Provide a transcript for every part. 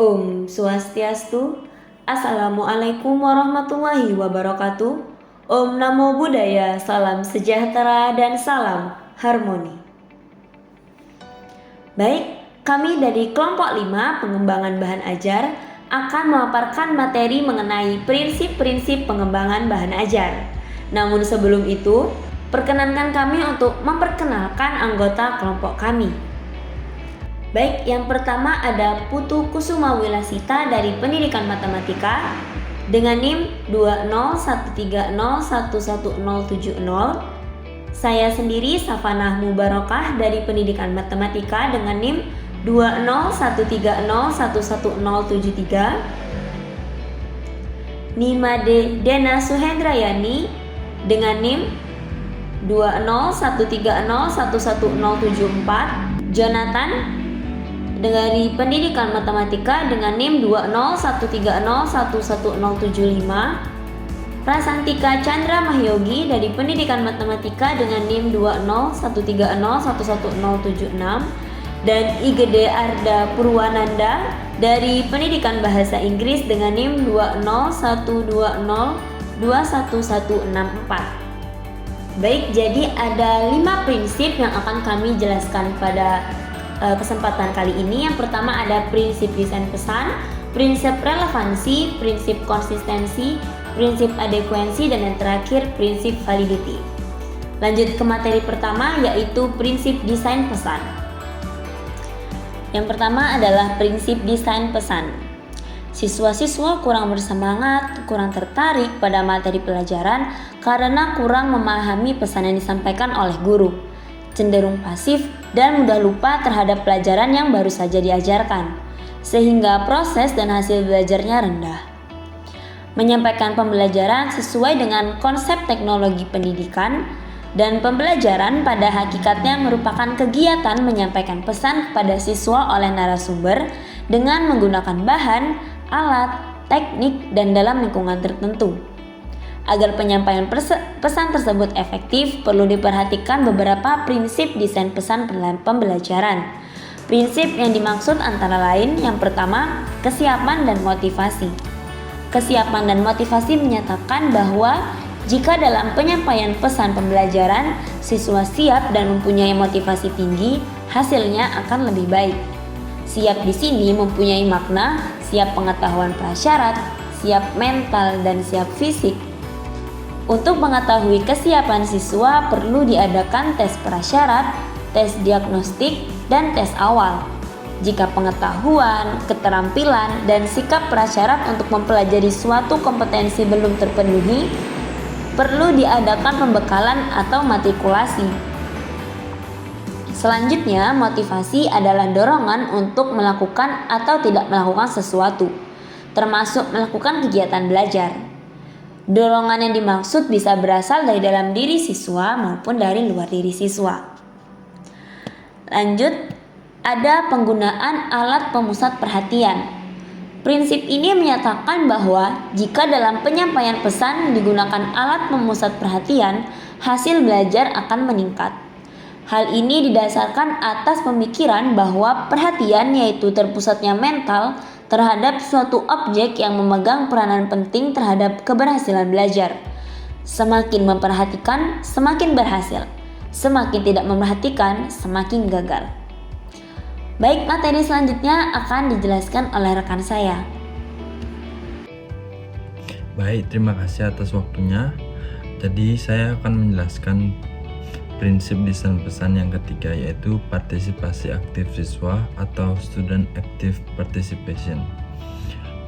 Om Swastiastu. Assalamualaikum warahmatullahi wabarakatuh. Om Namo Buddhaya, salam sejahtera dan salam harmoni. Baik, kami dari kelompok 5 pengembangan bahan ajar akan memaparkan materi mengenai prinsip-prinsip pengembangan bahan ajar. Namun sebelum itu, perkenankan kami untuk memperkenalkan anggota kelompok kami. Baik, yang pertama ada Putu Kusuma Wilasita dari Pendidikan Matematika dengan NIM 20130111070. Saya sendiri Safanah Mubarokah dari Pendidikan Matematika dengan NIM 201301073. Nimade Dena Suhendrayani dengan NIM 20130111074. Jonathan dari Pendidikan Matematika dengan NIM 20130111075. Prasantika Chandra Mahyogi dari Pendidikan Matematika dengan NIM 20130111076 dan Igede Arda Purwananda dari Pendidikan Bahasa Inggris dengan NIM 201202164. Baik, jadi ada 5 prinsip yang akan kami jelaskan pada kesempatan kali ini. Yang pertama ada prinsip desain pesan, prinsip relevansi, prinsip konsistensi, prinsip adekuensi, dan yang terakhir prinsip validity. Lanjut ke materi pertama, yaitu prinsip desain pesan. Yang pertama adalah prinsip desain pesan. Siswa-siswa kurang bersemangat, kurang tertarik pada materi pelajaran karena kurang memahami pesan yang disampaikan oleh guru, cenderung pasif dan mudah lupa terhadap pelajaran yang baru saja diajarkan, sehingga proses dan hasil belajarnya rendah. Menyampaikan pembelajaran sesuai dengan konsep teknologi pendidikan dan pembelajaran pada hakikatnya merupakan kegiatan menyampaikan pesan kepada siswa oleh narasumber dengan menggunakan bahan, alat, teknik, dan dalam lingkungan tertentu. Agar penyampaian pesan tersebut efektif, perlu diperhatikan beberapa prinsip desain pesan pembelajaran. Prinsip yang dimaksud antara lain, yang pertama, kesiapan dan motivasi. Kesiapan dan motivasi menyatakan bahwa jika dalam penyampaian pesan pembelajaran, siswa siap dan mempunyai motivasi tinggi, hasilnya akan lebih baik. Siap di sini mempunyai makna siap pengetahuan prasyarat, siap mental, dan siap fisik. Untuk mengetahui kesiapan siswa perlu diadakan tes prasyarat, tes diagnostik, dan tes awal. Jika pengetahuan, keterampilan, dan sikap prasyarat untuk mempelajari suatu kompetensi belum terpenuhi, perlu diadakan pembekalan atau matrikulasi. Selanjutnya, motivasi adalah dorongan untuk melakukan atau tidak melakukan sesuatu, termasuk melakukan kegiatan belajar. Dorongan yang dimaksud bisa berasal dari dalam diri siswa maupun dari luar diri siswa. Lanjut, ada penggunaan alat pemusat perhatian. Prinsip ini menyatakan bahwa jika dalam penyampaian pesan digunakan alat pemusat perhatian, hasil belajar akan meningkat. Hal ini didasarkan atas pemikiran bahwa perhatian yaitu terpusatnya mental terhadap suatu objek yang memegang peranan penting terhadap keberhasilan belajar. Semakin memperhatikan, semakin berhasil. Semakin tidak memperhatikan, semakin gagal. Baik, materi selanjutnya akan dijelaskan oleh rekan saya. Baik, terima kasih atas waktunya. Jadi saya akan menjelaskan prinsip desain pesan yang ketiga, yaitu partisipasi aktif siswa atau student active participation.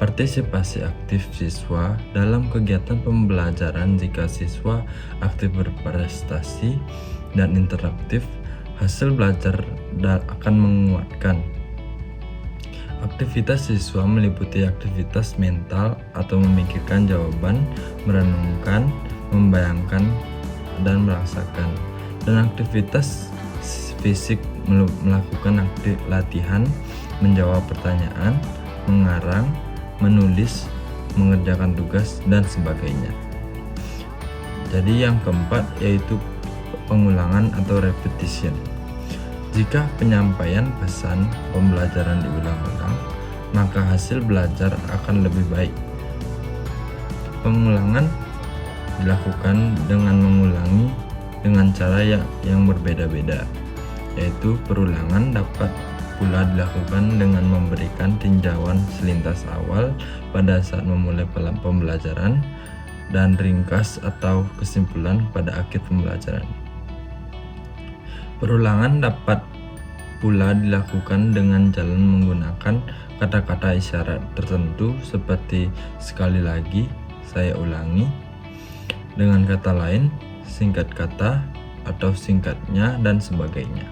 Partisipasi aktif siswa dalam kegiatan pembelajaran. Jika siswa aktif berprestasi dan interaktif, hasil belajar akan menguatkan. Aktivitas siswa meliputi aktivitas mental atau memikirkan jawaban, merenungkan, membayangkan, dan merasakan, dan aktivitas fisik melakukan latihan, menjawab pertanyaan, mengarang, menulis, mengerjakan tugas, dan sebagainya. Jadi yang keempat yaitu pengulangan atau repetition. Jika penyampaian pesan pembelajaran diulang-ulang, maka hasil belajar akan lebih baik. Pengulangan dilakukan dengan mengulangi dengan cara yang berbeda-beda, yaitu perulangan dapat pula dilakukan dengan memberikan tinjauan selintas awal pada saat memulai pembelajaran dan ringkas atau kesimpulan pada akhir pembelajaran. Perulangan dapat pula dilakukan dengan jalan menggunakan kata-kata isyarat tertentu seperti sekali lagi, saya ulangi, dengan kata lain, singkat kata atau singkatnya dan sebagainya.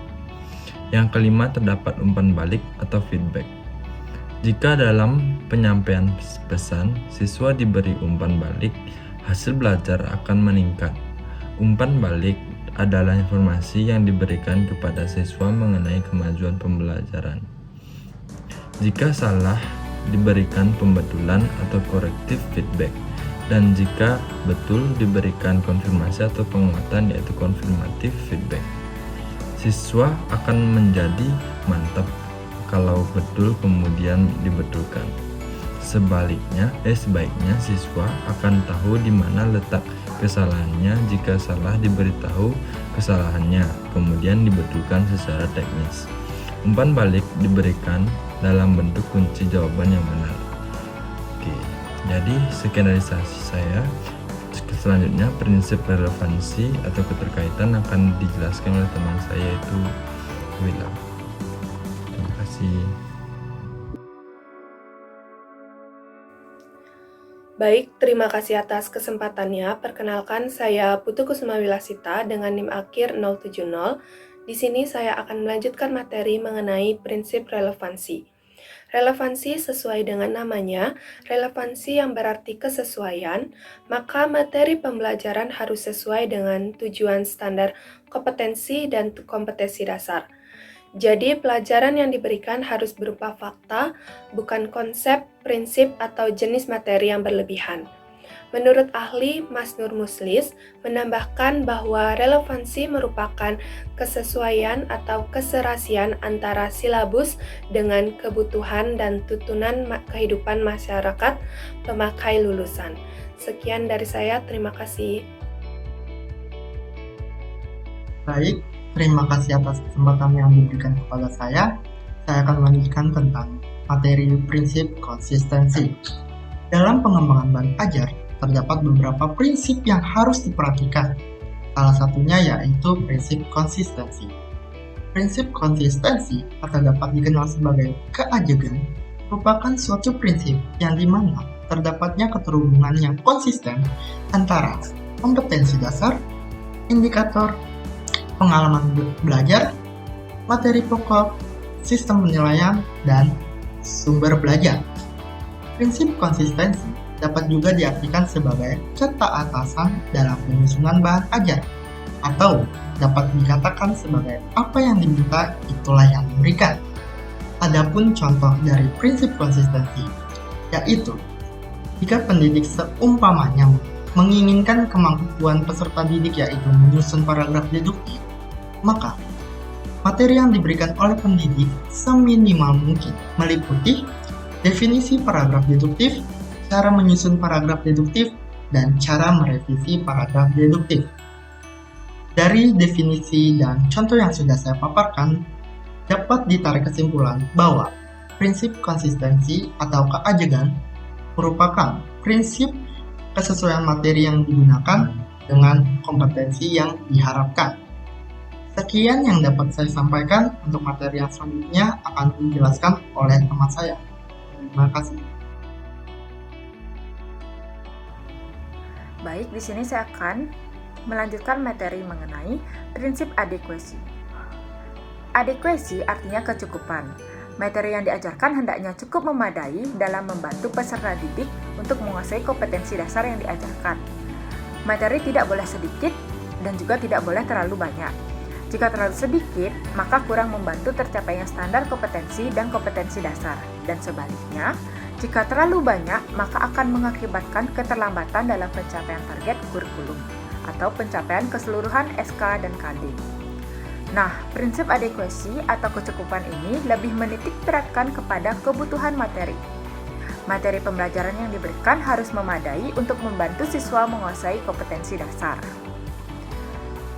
Yang kelima, terdapat umpan balik atau feedback. Jika dalam penyampaian pesan siswa diberi umpan balik, hasil belajar akan meningkat. Umpan balik adalah informasi yang diberikan kepada siswa mengenai kemajuan pembelajaran. Jika salah, diberikan pembetulan atau korektif feedback, dan jika betul diberikan konfirmasi atau penguatan yaitu konfirmatif feedback. Siswa akan menjadi mantap kalau betul kemudian dibetulkan. Sebaiknya siswa akan tahu di mana letak kesalahannya jika salah diberitahu kesalahannya, kemudian dibetulkan secara teknis. Umpan balik diberikan dalam bentuk kunci jawaban yang benar. Oke, jadi sekian dari saya. Selanjutnya, prinsip relevansi atau keterkaitan akan dijelaskan oleh teman saya, yaitu Willa. Terima kasih. Baik, terima kasih atas kesempatannya. Perkenalkan, saya Putu Kusuma Wilasita dengan NIM akhir 070. Di sini saya akan melanjutkan materi mengenai prinsip relevansi. Relevansi sesuai dengan namanya, relevansi yang berarti kesesuaian, maka materi pembelajaran harus sesuai dengan tujuan standar kompetensi dan kompetensi dasar. Jadi, pelajaran yang diberikan harus berupa fakta, bukan konsep, prinsip, atau jenis materi yang berlebihan. Menurut ahli Mas Nur Muslis, menambahkan bahwa relevansi merupakan kesesuaian atau keserasian antara silabus dengan kebutuhan dan tuntunan kehidupan masyarakat pemakai lulusan. Sekian dari saya, terima kasih. Baik, terima kasih atas kesempatan yang diberikan kepada saya. Saya akan melanjutkan tentang materi prinsip konsistensi. Dalam pengembangan bahan ajar, terdapat beberapa prinsip yang harus diperhatikan. Salah satunya yaitu prinsip konsistensi. Prinsip konsistensi atau dapat dikenal sebagai keajegan merupakan suatu prinsip yang dimana terdapatnya keterhubungan yang konsisten antara kompetensi dasar, indikator, pengalaman belajar, materi pokok, sistem penilaian, dan sumber belajar. Prinsip konsistensi dapat juga diartikan sebagai ketaatasan dalam penyusunan bahan ajar, atau dapat dikatakan sebagai apa yang diminta itulah yang diberikan. Adapun contoh dari prinsip konsistensi, yaitu jika pendidik seumpamanya menginginkan kemampuan peserta didik yaitu menyusun paragraf deduktif, maka materi yang diberikan oleh pendidik seminimal mungkin meliputi definisi paragraf deduktif, cara menyusun paragraf deduktif, dan cara merevisi paragraf deduktif. Dari definisi dan contoh yang sudah saya paparkan, dapat ditarik kesimpulan bahwa prinsip konsistensi atau keajegan merupakan prinsip kesesuaian materi yang digunakan dengan kompetensi yang diharapkan. Sekian yang dapat saya sampaikan. Untuk materi yang selanjutnya akan dijelaskan oleh teman saya. Terima kasih. Baik, di sini saya akan melanjutkan materi mengenai prinsip adekuasi. Adekuasi artinya kecukupan. Materi yang diajarkan hendaknya cukup memadai dalam membantu peserta didik untuk menguasai kompetensi dasar yang diajarkan. Materi tidak boleh sedikit dan juga tidak boleh terlalu banyak. Jika terlalu sedikit, maka kurang membantu tercapainya standar kompetensi dan kompetensi dasar. Dan sebaliknya, jika terlalu banyak, maka akan mengakibatkan keterlambatan dalam pencapaian target kurikulum atau pencapaian keseluruhan SK dan KD. Nah, prinsip adekuasi atau kecukupan ini lebih menitik beratkan kepada kebutuhan materi. Materi pembelajaran yang diberikan harus memadai untuk membantu siswa menguasai kompetensi dasar.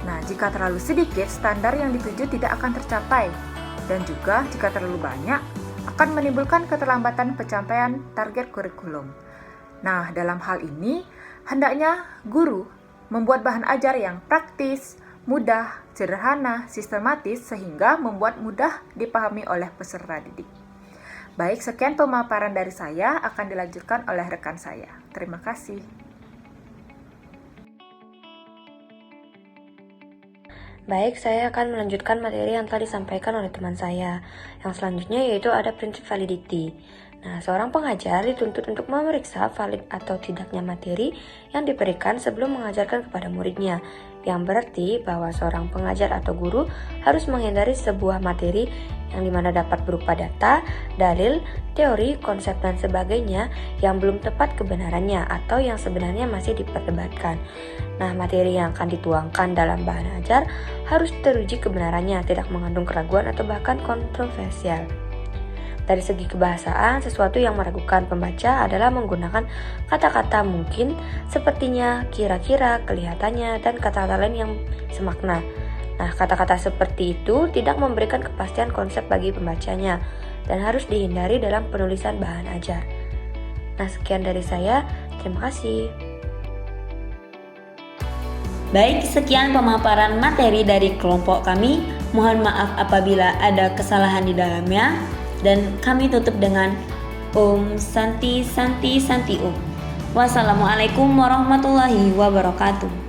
Nah, jika terlalu sedikit, standar yang dituju tidak akan tercapai. Dan juga, jika terlalu banyak, akan menimbulkan keterlambatan pencapaian target kurikulum. Nah, dalam hal ini, hendaknya guru membuat bahan ajar yang praktis, mudah, sederhana, sistematis, sehingga membuat mudah dipahami oleh peserta didik. Baik, sekian pemaparan dari saya, akan dilanjutkan oleh rekan saya. Terima kasih. Baik, saya akan melanjutkan materi yang telah disampaikan oleh teman saya. Yang selanjutnya yaitu ada prinsip validity. Nah, seorang pengajar dituntut untuk memeriksa valid atau tidaknya materi yang diberikan sebelum mengajarkan kepada muridnya. Yang berarti bahwa seorang pengajar atau guru harus menghindari sebuah materi yang dimana dapat berupa data, dalil, teori, konsep, dan sebagainya yang belum tepat kebenarannya atau yang sebenarnya masih diperdebatkan. Nah, materi yang akan dituangkan dalam bahan ajar harus teruji kebenarannya, tidak mengandung keraguan atau bahkan kontroversial. Dari segi kebahasaan, sesuatu yang meragukan pembaca adalah menggunakan kata-kata mungkin, sepertinya, kira-kira, kelihatannya, dan kata-kata lain yang semakna. Nah, kata-kata seperti itu tidak memberikan kepastian konsep bagi pembacanya dan harus dihindari dalam penulisan bahan ajar. Nah, sekian dari saya. Terima kasih. Baik, sekian pemaparan materi dari kelompok kami. Mohon maaf apabila ada kesalahan di dalamnya. Dan kami tutup dengan Om Santi Santi Santi Om. Wassalamualaikum warahmatullahi wabarakatuh.